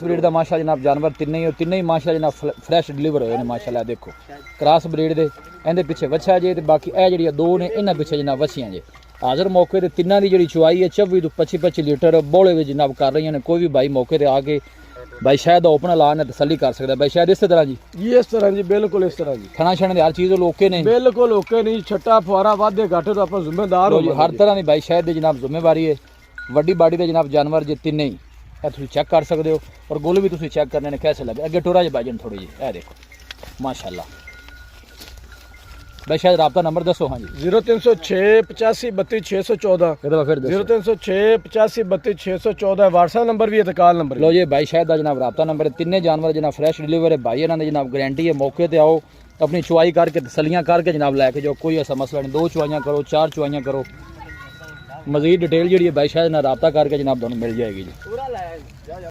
Breed का माशा जनाब जानवर तीन ही माशा जनाब फ्रैश डिलीवर होए ने माशाल्लाह। देखो क्रॉस ब्रीड दे इहदे पिछे वच्छा जे ते बाकी ए जेहड़ियां दो ने इन्हां पिछे जनाब वच्छियां जे। हाज़र मौके ते तिन्नां दी जेहड़ी चुआई है 24 तो 25 लीटर बोले में जनाब कर रही ने। कोई भी भाई मौके ते आके भाई शायद ओपन ला ने तसल्ली कर सकता है। भाई शायद इस तरह जी ये इस तरह जी बिल्कुल इस तरह जी खाना छाने हर चीज़ ओके नहीं बिल्कुल ओके नहीं। छट्टा फुआरा वाधे घाटे तो आप जिम्मेदार हो हर तरह की भाई शायद जनाब जिम्मेवारी है। वड्डी बाड़ी के जनाब जानवर जे तीन ही तुम चेक कर सकते हो और गोल भी तुम चेक करने ने कैसे लगे। अगे टोरा ज बाजन थोड़ी जी ए देखो माशाल्लाह। भाई शायद रबता नंबर दसो। हाँ जी 0306 85 32 614 फिर 0306 85 32 614 व्हाट्सएप नंबर भी है तो कॉल नंबर। लो जी भाई शायद का जनाब रबता नंबर है। तीन जानवर जनाब फ्रैश डिलीवर है भाई इन्होंने जनाब गारंटी है। मौके पर आओ अपनी चुआई करके तसलियाँ करके जनाब लैके जाओ। कोई ऐसा मसला नहीं। 2 चुआइयाँ करो 4 चुआइयाँ करो। मजीद डिटेल जी भाई शायद ना रबता करके जनाब तुहानू मिल जाएगी जी।